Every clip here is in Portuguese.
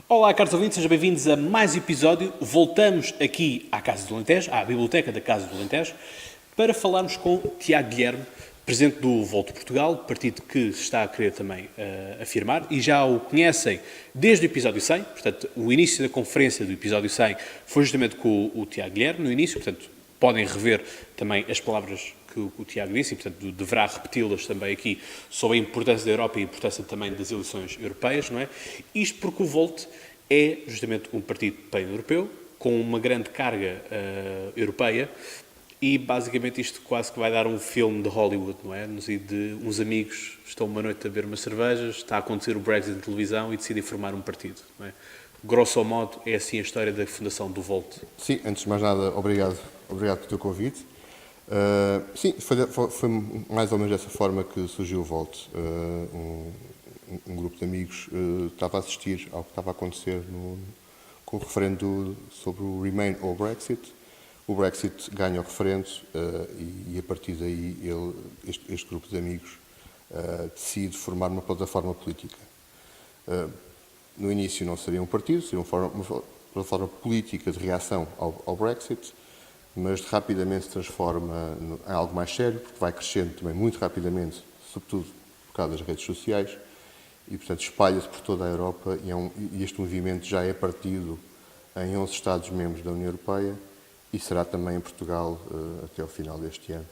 Olá, caros ouvintes, sejam bem-vindos a mais um episódio. Voltamos aqui à Casa do Alentejo, à Biblioteca da Casa do Alentejo, para falarmos com Tiago Guilherme, presidente do Volt Portugal, partido que se está a querer também afirmar, e já o conhecem desde o episódio 100, portanto, o início da conferência do episódio 100 foi justamente com o Tiago Guilherme, no início, portanto, podem rever também as palavras que o Tiago disse e, portanto, deverá repeti-las também aqui sobre a importância da Europa e a importância também das eleições europeias, não é? Isto porque o Volt é justamente um partido pan-europeu, com uma grande carga europeia, e basicamente isto quase que vai dar um filme de Hollywood, não é? No sentido de uns amigos estão uma noite a beber umas cervejas, está a acontecer o Brexit na televisão e decidem formar um partido, não é? Grosso modo, é assim a história da fundação do Volt. Sim, antes de mais nada, obrigado pelo teu convite. Sim, foi mais ou menos dessa forma que surgiu o Volt. Um grupo de amigos estava a assistir ao que estava a acontecer com o referendo sobre o Remain ou o Brexit. O Brexit ganha o referendo e a partir daí este grupo de amigos decide formar uma plataforma política. No início não seria um partido, seria uma plataforma política de reação ao Brexit, mas rapidamente se transforma em algo mais sério, porque vai crescendo também muito rapidamente, sobretudo por causa das redes sociais, e portanto espalha-se por toda a Europa e este movimento já é partido em 11 Estados-membros da União Europeia e será também em Portugal até ao final deste ano.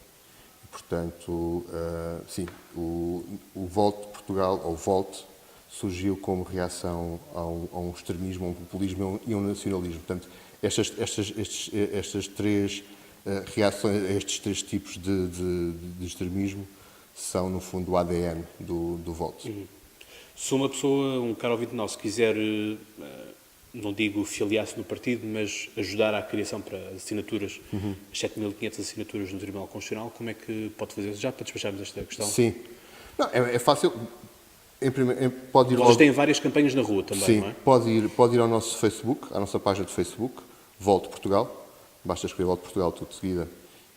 E, portanto, sim, o Volt de Portugal, ou Volt, surgiu como reação a um extremismo, a um populismo e a um nacionalismo. Portanto, estas três reações, estes três tipos de extremismo são, no fundo, o ADN do Volt. Se uma pessoa, um caro ouvinte nosso, quiser, não digo filiar-se no partido, mas ajudar à criação para assinaturas, 7.500 assinaturas no Tribunal Constitucional, como é que pode fazer? Já para despacharmos esta questão? Sim. Não, é fácil. Pode ir Vocês têm várias campanhas na rua também, Sim, não é? pode ir ao nosso Facebook, à nossa página de Facebook, Volt Portugal. Basta escrever Volt Portugal tudo de seguida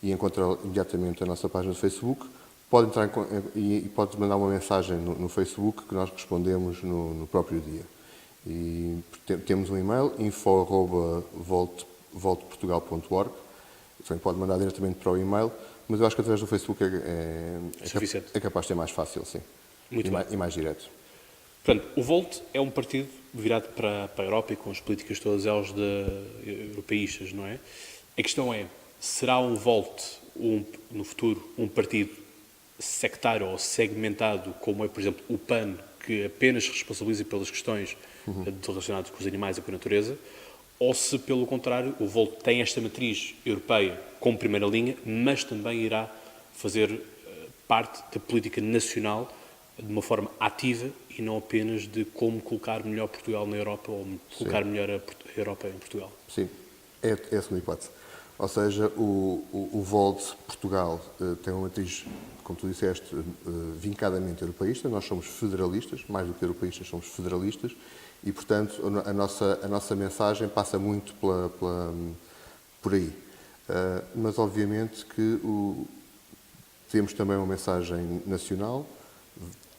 e encontrar imediatamente a nossa página de Facebook. Pode entrar e pode mandar uma mensagem no Facebook que nós respondemos no próprio dia. E temos um e-mail, info@voltportugal.org. Também pode mandar diretamente para o e-mail, mas eu acho que através do Facebook é capaz de ser mais fácil, sim. E mais direto. Portanto, o Volt é um partido virado para a Europa e com as políticas todas elas europeístas, não é? A questão é, será o Volt, no futuro, um partido sectário ou segmentado, como é, por exemplo, o PAN, que apenas se responsabiliza pelas questões relacionadas com os animais e com a natureza, ou se, pelo contrário, o Volt tem esta matriz europeia como primeira linha, mas também irá fazer parte da política nacional de uma forma ativa e não apenas de como colocar melhor Portugal na Europa ou colocar melhor a Europa em Portugal. Sim, é a segunda hipótese. Ou seja, o Volt Portugal tem uma matriz, como tu disseste, vincadamente europeísta. Nós somos federalistas, mais do que europeístas, somos federalistas e, portanto, a nossa mensagem passa muito por aí. Mas, obviamente, que temos também uma mensagem nacional.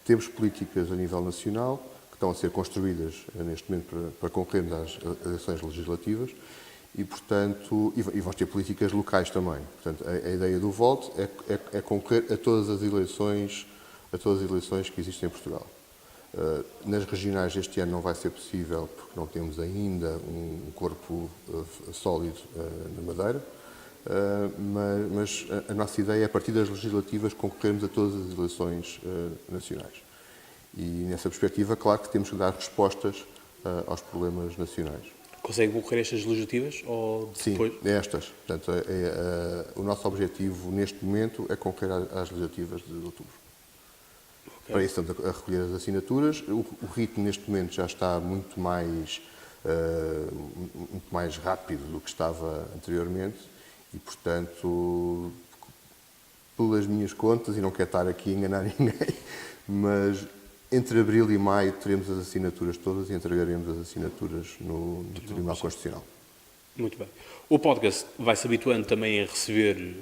Temos políticas a nível nacional que estão a ser construídas neste momento para concorrermos às eleições legislativas e, portanto, e vamos ter políticas locais também. Portanto, a ideia do Volt é concorrer a todas as eleições que existem em Portugal. Nas regionais este ano não vai ser possível porque não temos ainda um corpo sólido na Madeira. Mas a nossa ideia é, a partir das legislativas, concorrermos a todas as eleições nacionais. E, nessa perspectiva, claro que temos que dar respostas aos problemas nacionais. Consegue concorrer a estas legislativas? Ou depois? Sim, estas. Portanto, o nosso objetivo, neste momento, é concorrer às legislativas de outubro. Okay. Para isso, estamos a recolher as assinaturas. O ritmo, neste momento, já está muito mais rápido do que estava anteriormente. E, portanto, pelas minhas contas, e não quero estar aqui a enganar ninguém, mas entre abril e maio teremos as assinaturas todas e entregaremos as assinaturas no Tribunal Constitucional. Muito bem. O podcast vai se habituando também a receber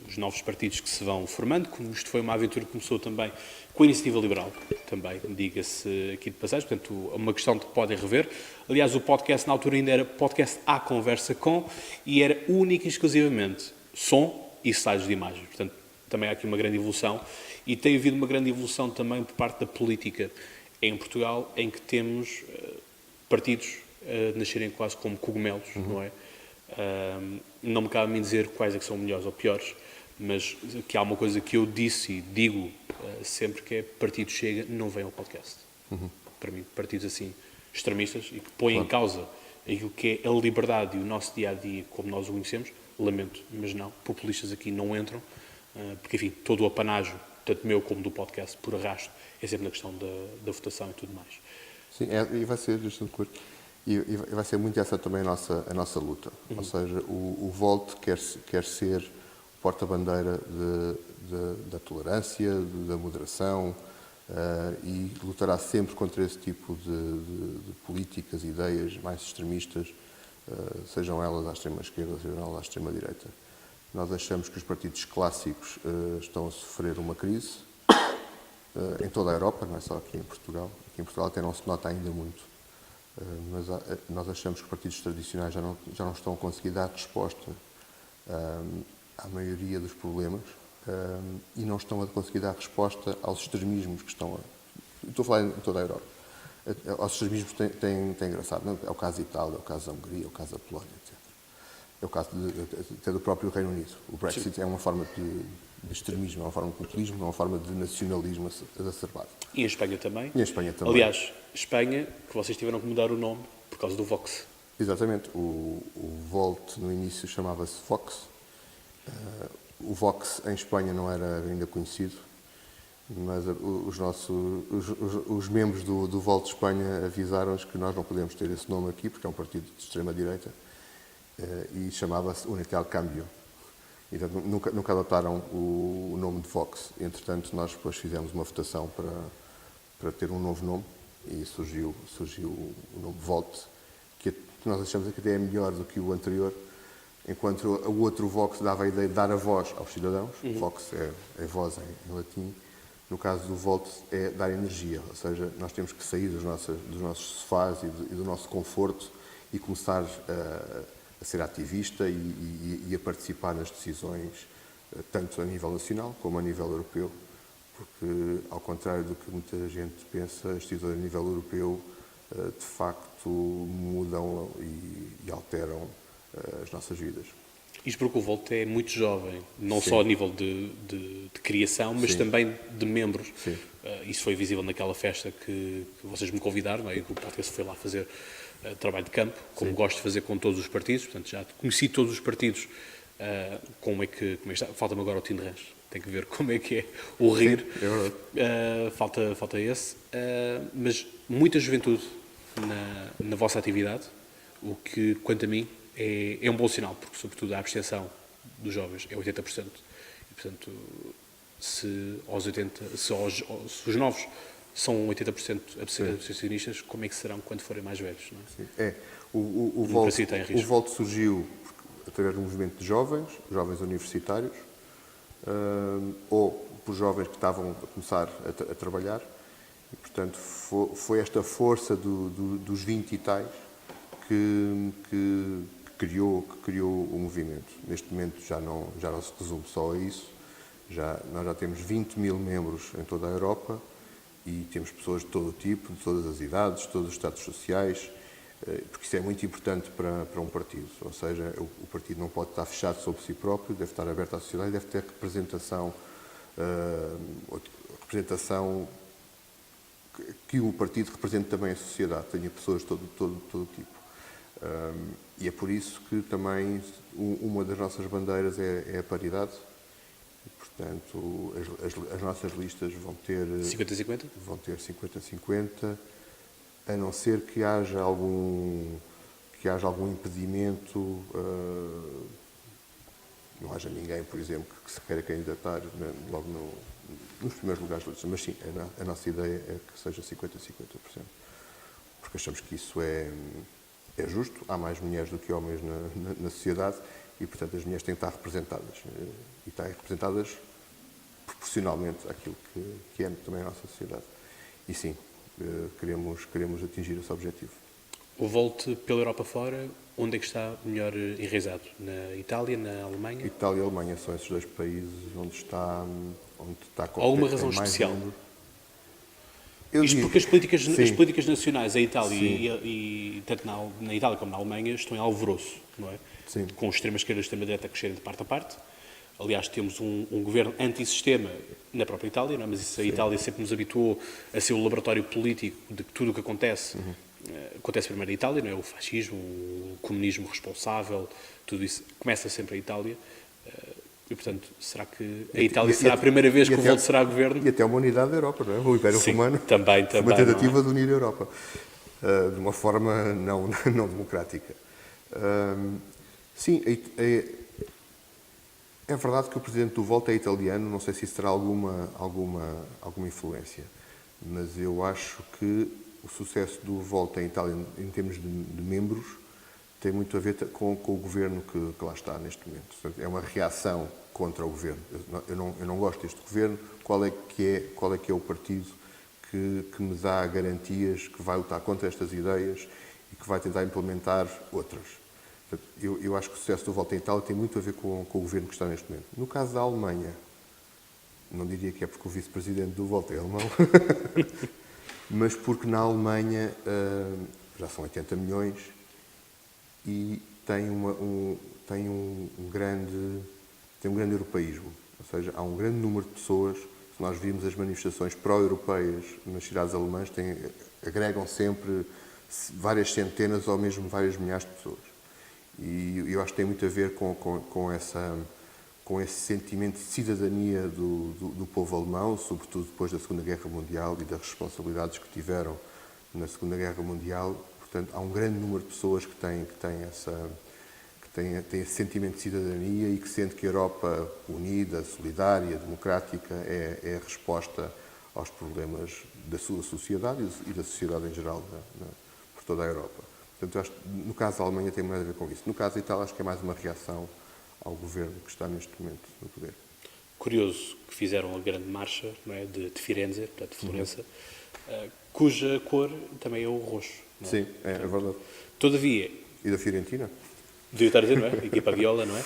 os novos partidos que se vão formando, como isto foi uma aventura que começou também com a Iniciativa Liberal, também, diga-se aqui de passagem, portanto, é uma questão que podem rever. Aliás, o podcast na altura ainda era podcast à conversa com, e era única e exclusivamente som e slides de imagens. Portanto, também há aqui uma grande evolução, e tem havido uma grande evolução também por parte da política em Portugal, em que temos partidos a nascerem quase como cogumelos, não é? Não me cabe a mim dizer quais é que são melhores ou piores, mas que há uma coisa que eu disse e digo sempre, que é: partido Chega, não vem ao podcast. Para mim, partidos assim extremistas e que põem em causa aquilo que é a liberdade e o nosso dia-a-dia como nós o conhecemos, lamento, mas não, populistas aqui não entram, porque, enfim, todo o apanágio, tanto meu como do podcast, por arrasto, é sempre na questão da votação e tudo mais. Sim, e vai ser bastante curto. E vai ser muito essa também a nossa luta. Ou seja, o Volt quer ser o porta-bandeira da tolerância, da moderação, e lutará sempre contra esse tipo de políticas, ideias mais extremistas, sejam elas à extrema-esquerda, sejam elas à extrema-direita. Nós achamos que os partidos clássicos estão a sofrer uma crise em toda a Europa, não é só aqui em Portugal. Aqui em Portugal até não se nota ainda muito. Mas nós achamos que os partidos tradicionais já não estão a conseguir dar resposta à maioria dos problemas, e não estão a conseguir dar resposta aos extremismos que estão estou a falar em toda a Europa. Aos extremismos tem engraçado, não? É o caso da Itália, é o caso da Hungria, é o caso da Polónia, etc. É o caso até do próprio Reino Unido. O Brexit é uma forma de extremismo, é uma forma de populismo, é uma forma de nacionalismo exacerbado. E em Espanha também. E em Espanha também. Aliás, Espanha, que vocês tiveram que mudar o nome por causa do Vox. Exatamente. O Volt no início chamava-se Vox. O Vox em Espanha não era ainda conhecido, mas os membros do Volt de Espanha avisaram-nos que nós não podemos ter esse nome aqui, porque é um partido de extrema-direita, e chamava-se Unitel Cambio. Então, nunca adotaram o nome de Vox. Entretanto, nós depois fizemos uma votação para ter um novo nome, e surgiu o nome Volt, que nós achamos que até é melhor do que o anterior, enquanto o outro Vox dava a ideia de dar a voz aos cidadãos. Vox é voz em latim. No caso do Volt é dar energia, ou seja, nós temos que sair dos nossos sofás e do nosso conforto e começar a ser ativista e a participar nas decisões, tanto a nível nacional como a nível europeu, porque, ao contrário do que muita gente pensa, as decisões a nível europeu de facto mudam e alteram as nossas vidas. Isto porque o Volt é muito jovem, não só a nível de criação, mas também de membros. Isso foi visível naquela festa que vocês me convidaram, e que o podcast foi lá fazer trabalho de campo, como gosto de fazer com todos os partidos. Portanto, já conheci todos os partidos. Como é que está. Falta-me agora o Tim de Rãs. Tem que ver como é que é o rir. Sim, é verdade. Falta esse. Mas muita juventude na vossa atividade, o que, quanto a mim, é um bom sinal, porque, sobretudo, a abstenção dos jovens é 80%. E, portanto, se os novos são 80% abstencionistas, como é que serão quando forem mais velhos? Não é? Sim. O Volt surgiu através de um movimento de jovens universitários, ou por jovens que estavam a começar a trabalhar, e, portanto, foi esta força dos 20 e tais que criou o movimento. Neste momento já não se resume só a isso. Nós já temos 20 mil membros em toda a Europa e temos pessoas de todo o tipo, de todas as idades, de todos os estados sociais, porque isso é muito importante para um partido. Ou seja, o partido não pode estar fechado sobre si próprio, deve estar aberto à sociedade, deve ter representação que o partido represente também a sociedade, tenha pessoas de todo tipo. E é por isso que também uma das nossas bandeiras é a paridade. E, portanto, as nossas listas vão ter 50-50? Vão ter 50-50, a não ser que haja algum impedimento, não haja ninguém, por exemplo, que se queira candidatar logo nos primeiros lugares da lista. Mas sim, a nossa ideia é que seja 50-50%, porque achamos que isso é é justo, há mais mulheres do que homens na sociedade e, portanto, as mulheres têm que estar representadas. E estar representadas proporcionalmente àquilo que é também a nossa sociedade. E sim, queremos atingir esse objetivo. O Volt pela Europa fora, onde é que está melhor enraizado? Na Itália, na Alemanha? Itália e Alemanha são esses dois países onde está Alguma tem razão mais especial? número. Eu Isto digo- porque as Sim. políticas nacionais, a Itália Sim. e tanto na Itália como na Alemanha, estão em alvoroço, não é? Sim. Com extrema esquerda e extrema direita a crescerem de parte a parte. Aliás, temos um governo antissistema na própria Itália, não é? Mas isso, a Itália sempre nos habituou a ser o laboratório político de que tudo o que acontece acontece primeiro na Itália, não é? O fascismo, o comunismo responsável, tudo isso começa sempre a Itália. E, portanto, será que a Itália será a primeira vez que o Volt será governo? E até uma unidade da Europa, não é? O Império Sim, Romano também, foi uma tentativa não é? de unir a Europa, de uma forma não democrática. Sim, é verdade que o presidente do Volt é italiano, não sei se isso terá alguma influência, mas eu acho que o sucesso do Volt em Itália, em termos de membros, tem muito a ver com o governo que lá está neste momento. Portanto, é uma reação contra o governo. Eu não gosto deste governo. Qual é que é o partido que me dá garantias que vai lutar contra estas ideias e que vai tentar implementar outras? Portanto, eu acho que o sucesso do Volt em Itália tem muito a ver com o governo que está neste momento. No caso da Alemanha, não diria que é porque o vice-presidente do Volt é alemão, mas porque na Alemanha já são 80 milhões e tem um grande europeísmo. Ou seja, há um grande número de pessoas. Se nós virmos as manifestações pró-europeias nas cidades alemãs, agregam sempre várias centenas ou mesmo várias milhares de pessoas. E eu acho que tem muito a ver com esse sentimento de cidadania do povo alemão, sobretudo depois da Segunda Guerra Mundial e das responsabilidades que tiveram na Segunda Guerra Mundial. Portanto, há um grande número de pessoas que têm esse sentimento de cidadania e que sente que a Europa unida, solidária, democrática é a resposta aos problemas da sua sociedade e da sociedade em geral por toda a Europa. Portanto, eu acho que no caso da Alemanha tem mais a ver com isso. No caso da Itália, acho que é mais uma reação ao governo que está neste momento no poder. Curioso que fizeram a grande marcha, não é, de Firenze, portanto, de Florença, cuja cor também é o roxo. Não é? Sim, é verdade. Todavia, E da Fiorentina? devia estar a dizer, não é? Equipa viola, não é?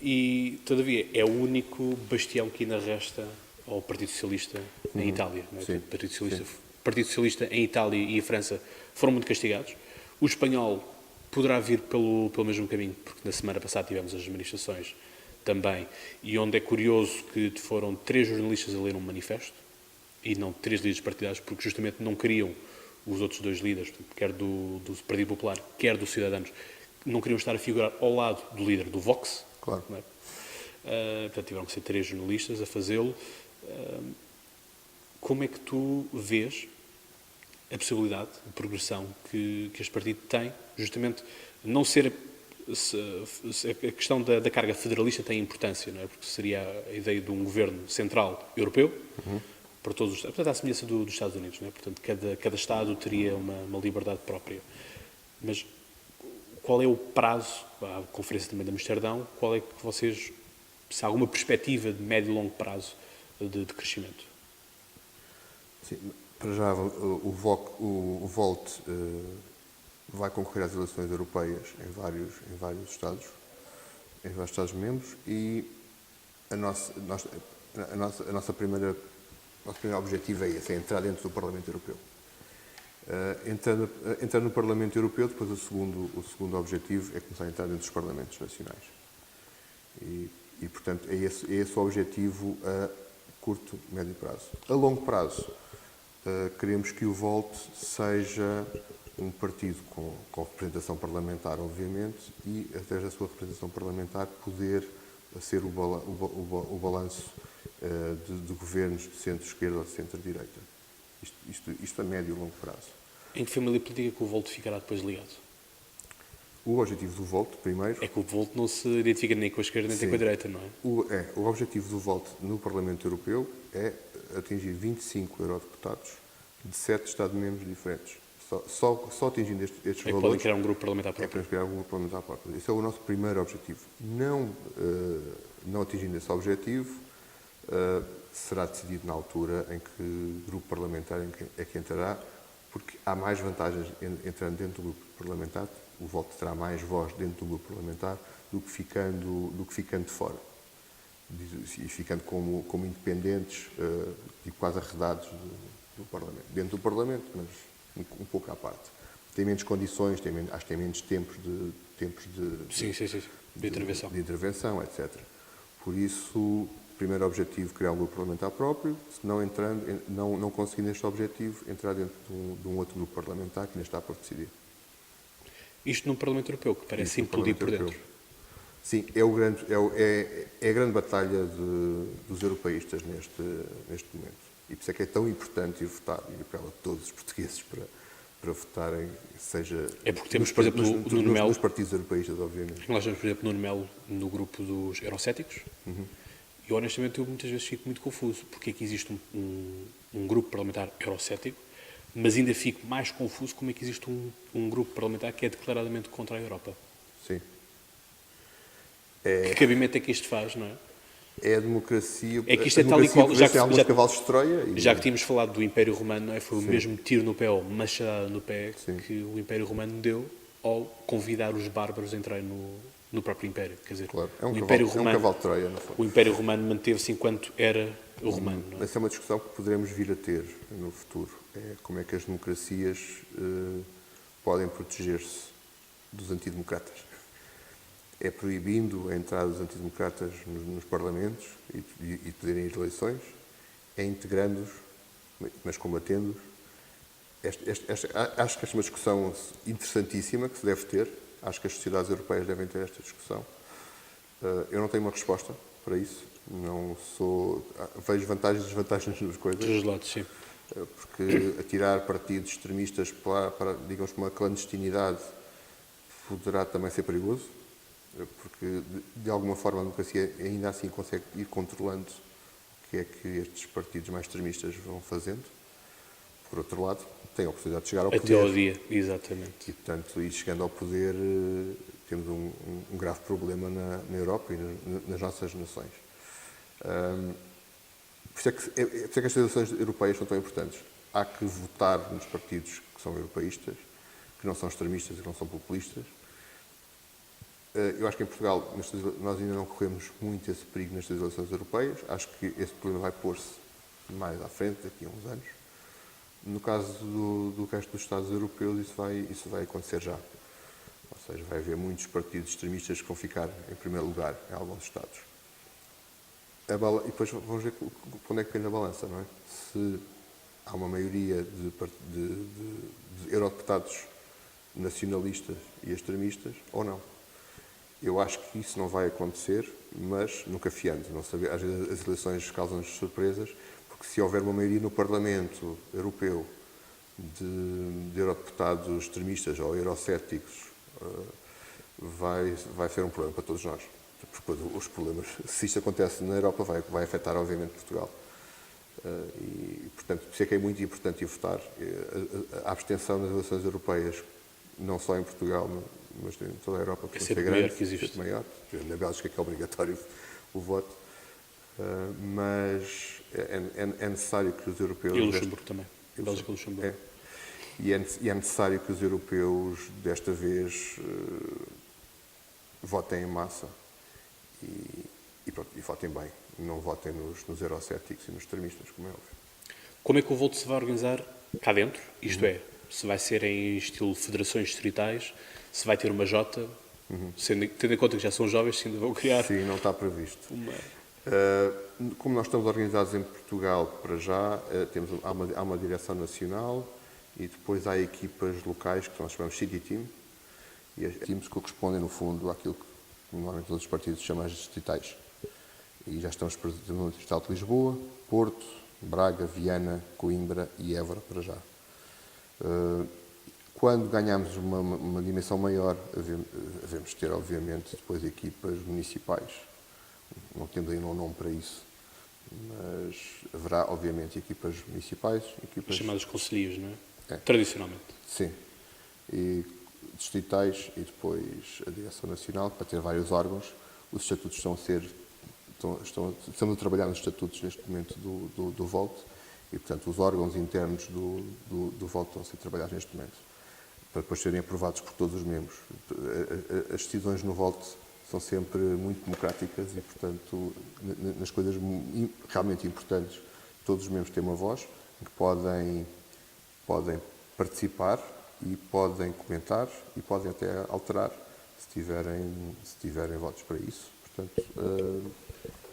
E, todavia, é o único bastião que ainda resta ao Partido Socialista em Itália. Não é? Sim. O Partido Socialista em Itália e em França foram muito castigados. O espanhol poderá vir pelo mesmo caminho, porque na semana passada tivemos as manifestações também, e onde é curioso que foram 3 jornalistas a ler um manifesto, e não 3 líderes partidários, porque justamente não queriam os outros 2 líderes, quer do Partido Popular, quer dos Cidadanos, não queriam estar a figurar ao lado do líder do Vox. Claro. Não é? Portanto, tiveram que ser 3 jornalistas a fazê-lo. Como é que tu vês a possibilidade de progressão que este partido tem, justamente não ser a questão da carga federalista tem importância, não é? Porque seria a ideia de um governo central europeu para todos os Estados, portanto, à semelhança dos Estados Unidos, não é? Portanto, cada Estado teria uma liberdade própria. Mas qual é o prazo, a conferência também de Amsterdão, qual é que vocês, se há alguma perspectiva de médio e longo prazo de crescimento? Sim, para já o Volt vai concorrer às eleições europeias em vários Estados-membros e nosso primeiro objetivo é esse, é entrar dentro do Parlamento Europeu. Entrar no Parlamento Europeu, depois o segundo objetivo é começar a entrar dentro dos Parlamentos Nacionais. E portanto, é esse o objetivo a curto, médio prazo. A longo prazo, queremos que o Volt seja um partido com representação parlamentar, obviamente, e, através da sua representação parlamentar, poder ser o balanço de governos de centro-esquerda ou de centro-direita. Isto a médio e longo prazo. Em que família política que o Volt ficará depois ligado? O objetivo do Volt, primeiro... É que o Volt não se identifica nem com a esquerda nem com a direita, não é? O objetivo do Volt no Parlamento Europeu é atingir 25 eurodeputados de 7 Estados-membros diferentes. Só atingindo estes É que podem valores criar um grupo parlamentar é que próprio. podemos criar algum parlamentar próprio. Esse é o nosso primeiro objetivo. Não atingindo esse objetivo, será decidido na altura em que grupo parlamentar é que entrará, porque há mais vantagens entrando dentro do grupo parlamentar, o voto terá mais voz dentro do grupo parlamentar do que ficando de fora. E ficando como independentes e quase arredados do Parlamento. Dentro do Parlamento, mas um pouco à parte. Tem menos condições, acho que tem menos tempos de Sim. De intervenção. de intervenção, etc. Por isso, o primeiro objetivo é criar um grupo parlamentar próprio, se não entrando, não conseguindo este objetivo, entrar dentro de um outro grupo parlamentar que ainda está por decidir. Isto num Parlamento Europeu, que parece Isto no implodir por Parlamento dentro. Europeu. Sim, é a grande batalha dos europeístas neste momento. E por isso é que é tão importante ir votar, e apelo a todos os portugueses para votarem, seja É porque temos, por exemplo, o Nuno Melo. nos partidos europeístas, obviamente. Nós temos, por exemplo, Nuno Melo no grupo dos eurocéticos. E honestamente eu muitas vezes fico muito confuso porque é que existe um grupo parlamentar eurocético, mas ainda fico mais confuso como é que existe um grupo parlamentar que é declaradamente contra a Europa. Sim. Que cabimento é que isto faz, não é? É a democracia. É que isto a é tal e democracia qual. tem alguns cavalos de Troia. Já que tínhamos falado do Império Romano, não é? Foi o Sim. mesmo tiro no pé ou machadada no pé Sim. que o Império Romano deu ao convidar os bárbaros a entrarem no próprio Império. Quer dizer, Claro, o Império Romano, cavalo de Troia, não foi? o Império Romano manteve-se enquanto era o romano. Não é? Essa é uma discussão que poderemos vir a ter no futuro. É como é que as democracias podem proteger-se dos antidemocratas. É proibindo a entrada dos antidemocratas nos parlamentos e poderem ir eleições, é integrando-os, mas combatendo-os. Acho que esta é uma discussão interessantíssima que se deve ter. Acho que as sociedades europeias devem ter esta discussão. Eu não tenho uma resposta para isso. Vejo vantagens e desvantagens nas coisas. Dos lados, sim. Porque atirar partidos extremistas para digamos, uma clandestinidade poderá também ser perigoso, porque de alguma forma a democracia ainda assim consegue ir controlando o que é que estes partidos mais extremistas vão fazendo. Por outro lado, tem a oportunidade de chegar ao poder. Até ao dia, exatamente. E, portanto, e chegando ao poder, temos um grave problema na Europa e nas nossas nações. Por isso é que as eleições europeias são tão importantes. Há que votar nos partidos que são europeístas, que não são extremistas e que não são populistas. Eu acho que em Portugal nós ainda não corremos muito esse perigo nestas eleições europeias. Acho que esse problema vai pôr-se mais à frente, daqui a uns anos. No caso do resto dos Estados europeus, isso vai acontecer já. Ou seja, vai haver muitos partidos extremistas que vão ficar em primeiro lugar em alguns Estados. E depois vamos ver quando é que pende a balança, não é? Se há uma maioria de eurodeputados nacionalistas e extremistas ou não. Eu acho que isso não vai acontecer, mas nunca fiando. Não saber, às vezes as eleições causam-nos surpresas, porque se houver uma maioria no Parlamento Europeu de eurodeputados extremistas ou eurocéticos, vai ser um problema para todos nós. Porque os problemas, se isto acontece na Europa, vai afetar obviamente Portugal. E, portanto, por isso é que é muito importante ir votar. A abstenção nas eleições europeias, não só em Portugal, mas em toda a Europa, pode ser grande, que existe. maior. Na Bélgica que é obrigatório o voto. Mas é necessário que os europeus... E o Luxemburgo também. Bélgica e Luxemburgo. É. E é necessário que os europeus, desta vez, votem em massa e votem bem. Não votem nos eurocéticos e nos extremistas, como é óbvio. Como é que o voto se vai organizar cá dentro? Isto é, se vai ser em estilo federações distritais, se vai ter uma Jota, tendo em conta que já são jovens, se ainda vão criar Sim, não está previsto. uma... Como nós estamos organizados em Portugal, para já, há uma direção nacional e depois há equipas locais, que nós chamamos City Team, e as teams correspondem, no fundo, àquilo que normalmente todos os partidos chamam de distritais. E já estamos presentes no Distrital de Lisboa, Porto, Braga, Viana, Coimbra e Évora, para já. Quando ganhamos uma dimensão maior, devemos ter, obviamente, depois equipas municipais. Não temos ainda um nome para isso, mas haverá, obviamente, equipas municipais. Chamados concelhios, não é? Tradicionalmente. Sim. E distritais e depois a Direção Nacional, para ter vários órgãos. Os estatutos estamos a trabalhar nos estatutos neste momento do VOLT e, portanto, os órgãos internos do VOLT estão a ser trabalhados neste momento, para depois serem aprovados por todos os membros. As decisões no VOLT são sempre muito democráticas e, portanto, nas coisas realmente importantes, todos os membros têm uma voz, em que podem participar e podem comentar e podem até alterar se tiverem votos para isso. Portanto,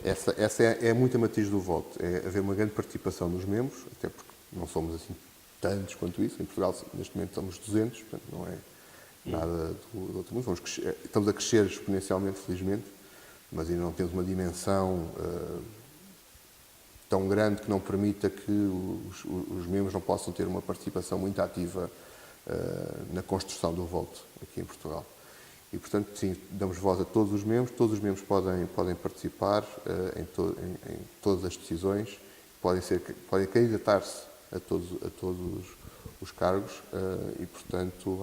essa é muito a matriz do voto, é haver uma grande participação dos membros, até porque não somos assim tantos quanto isso. Em Portugal, neste momento, somos 200, portanto, não é nada do outro mundo. Estamos a crescer exponencialmente, felizmente, mas ainda não temos uma dimensão tão grande que não permita que os membros não possam ter uma participação muito ativa na construção do voto aqui em Portugal. E, portanto, sim, damos voz a todos os membros podem participar em todas as decisões, podem candidatar-se a todos os cargos e, portanto,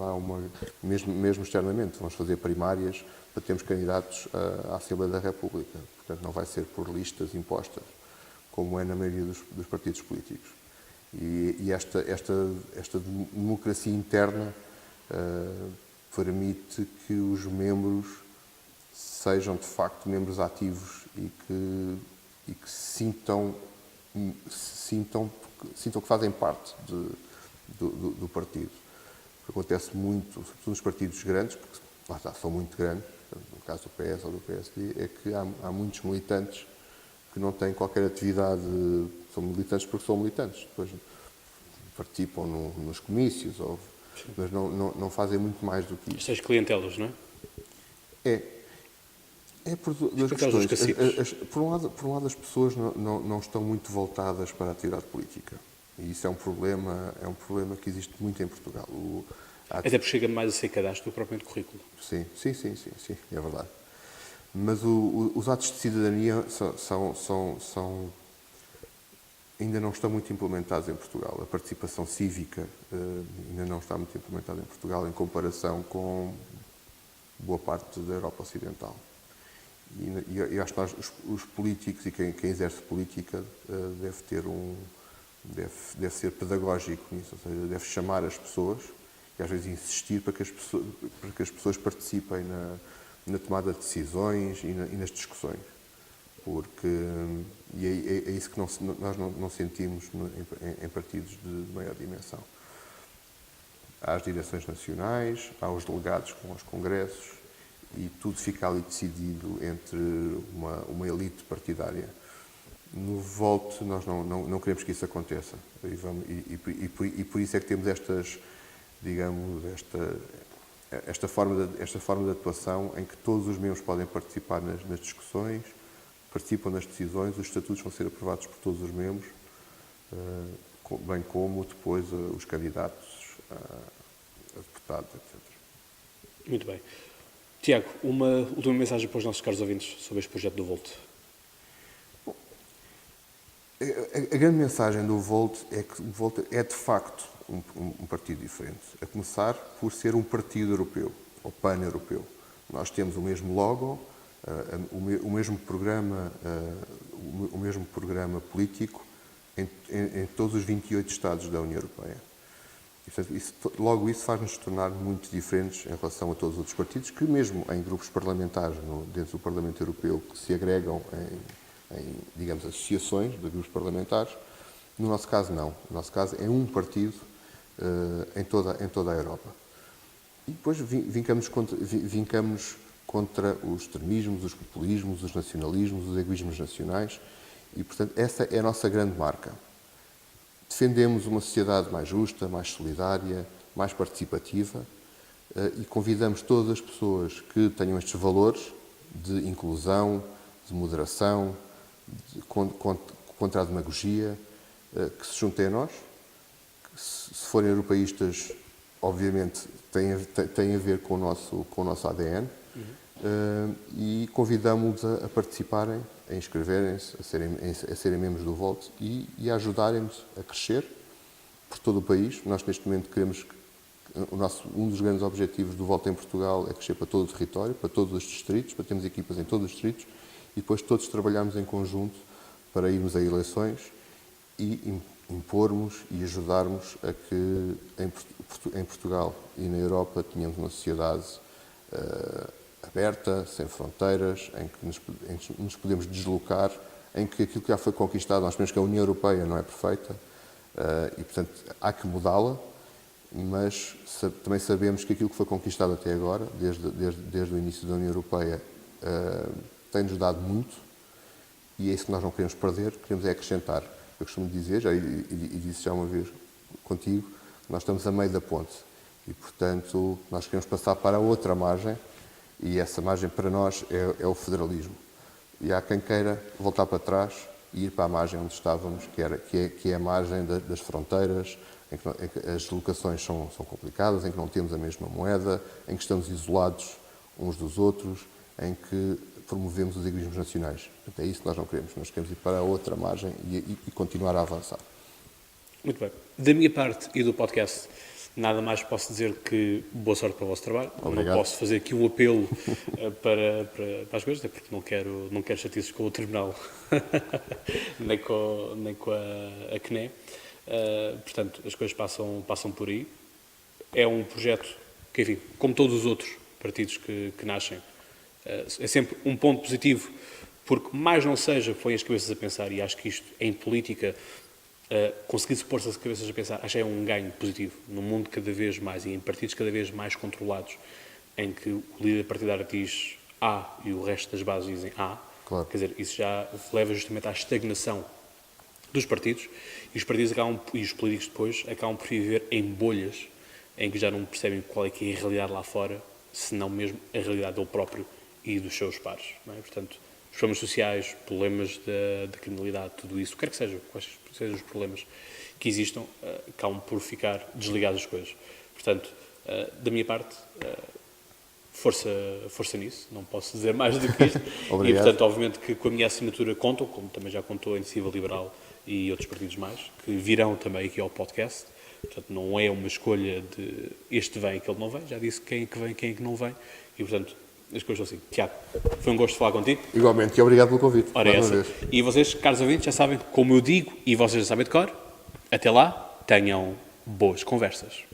mesmo externamente, vamos fazer primárias para termos candidatos à Assembleia da República. Portanto, não vai ser por listas impostas, como é na maioria dos partidos políticos. E esta democracia interna permite que os membros sejam, de facto, membros ativos e que sintam que fazem parte do partido. O que acontece muito, sobretudo nos partidos grandes, porque lá está, são muito grandes, no caso do PS ou do PSD, é que há muitos militantes que não têm qualquer atividade, são militantes porque são militantes, depois participam nos comícios, mas não fazem muito mais do que isso. Estas clientelas, não é? É por duas questões. Por um lado, as pessoas não estão muito voltadas para a atividade política. E isso é um problema que existe muito em Portugal. Até porque chega mais a ser cadastro do que propriamente currículo. Sim, é verdade. Mas os atos de cidadania ainda não estão muito implementados em Portugal. A participação cívica ainda não está muito implementada em Portugal em comparação com boa parte da Europa Ocidental. E eu acho que os políticos e quem exerce política deve ser pedagógico nisso, ou seja, deve chamar as pessoas e às vezes insistir para que as pessoas participem na tomada de decisões e nas discussões. Porque é isso que nós não sentimos em partidos de maior dimensão. Há as direções nacionais, há os delegados com os congressos e tudo fica ali decidido entre uma elite partidária. No VOLT nós não queremos que isso aconteça e por isso é que temos esta forma de atuação em que todos os membros podem participar nas discussões, participam nas decisões, os estatutos vão ser aprovados por todos os membros, bem como depois os candidatos a deputados, etc. Muito bem. Tiago, uma última mensagem para os nossos caros ouvintes sobre este projeto do VOLT. Bom, a grande mensagem do VOLT é que o VOLT é de facto um partido diferente, a começar por ser um partido europeu, ou pan-europeu. Nós temos o mesmo logo, o mesmo programa político em todos os 28 Estados da União Europeia. E, portanto, logo isso faz-nos tornar muito diferentes em relação a todos os outros partidos, que mesmo em grupos parlamentares dentro do Parlamento Europeu, que se agregam em digamos, associações de grupos parlamentares, no nosso caso não. No nosso caso é um partido em toda a Europa. E depois vincamos contra os extremismos, os populismos, os nacionalismos, os egoísmos nacionais e, portanto, essa é a nossa grande marca. Defendemos uma sociedade mais justa, mais solidária, mais participativa e convidamos todas as pessoas que tenham estes valores de inclusão, de moderação, contra a demagogia, que se juntem a nós. Se forem europeístas, obviamente, tem a ver com o nosso ADN. E convidamos-los a participarem, a inscreverem-se, a serem membros do VOLT e a ajudarem-nos a crescer por todo o país. Nós, neste momento, queremos... Um dos grandes objetivos do Volta em Portugal é crescer para todo o território, para todos os distritos, para termos equipas em todos os distritos e depois todos trabalharmos em conjunto para irmos a eleições e impormos e ajudarmos a que em Portugal e na Europa tenhamos uma sociedade aberta, sem fronteiras, em que nos podemos deslocar, em que aquilo que já foi conquistado, nós sabemos que a União Europeia não é perfeita e, portanto, há que mudá-la, mas também sabemos que aquilo que foi conquistado até agora, desde o início da União Europeia, tem-nos dado muito e é isso que nós não queremos perder, queremos é acrescentar. Eu costumo dizer, e disse já uma vez contigo, nós estamos a meio da ponte e, portanto, nós queremos passar para a outra margem e essa margem para nós é o federalismo. E há quem queira voltar para trás e ir para a margem onde estávamos, que é a margem das fronteiras, em que as deslocações são complicadas, em que não temos a mesma moeda, em que estamos isolados uns dos outros, em que promovemos os egoísmos nacionais. Portanto, é isso que nós não queremos. Nós queremos ir para a outra margem e continuar a avançar. Muito bem. Da minha parte e do podcast, nada mais posso dizer que boa sorte para o vosso trabalho. Obrigado. Não posso fazer aqui um apelo para as coisas, até porque não quero chatices com o Tribunal, nem com a CNE. Portanto, as coisas passam por aí. É um projeto que, enfim, como todos os outros partidos que nascem, é sempre um ponto positivo, porque mais não seja, põe as cabeças a pensar, e acho que isto, em política, conseguir-se pôr as cabeças a pensar, acho que é um ganho positivo, num mundo cada vez mais, e em partidos cada vez mais controlados, em que o líder partidário diz A e o resto das bases dizem A, Claro. Quer dizer, isso já leva justamente à estagnação dos partidos, e os partidos e os políticos depois acabam por viver em bolhas em que já não percebem qual é que é a realidade lá fora, senão mesmo a realidade dele próprio e dos seus pares. Não é? Portanto, os problemas sociais, problemas da criminalidade, tudo isso, quer que seja, quais sejam os problemas que existam, acabam por ficar desligados das coisas. Portanto, da minha parte, força nisso, não posso dizer mais do que isto. E, portanto, obviamente que com a minha assinatura contam, como também já contou a Iniciativa Liberal e outros partidos mais, que virão também aqui ao podcast. Portanto, não é uma escolha de este vem e aquele não vem, já disse quem é que vem, quem é que não vem, e, portanto, as coisas são assim. Tiago, foi um gosto falar contigo. Igualmente, e obrigado pelo convite. Ora, essa. E vocês, caros ouvintes, já sabem, como eu digo, e vocês já sabem de cor, até lá, tenham boas conversas.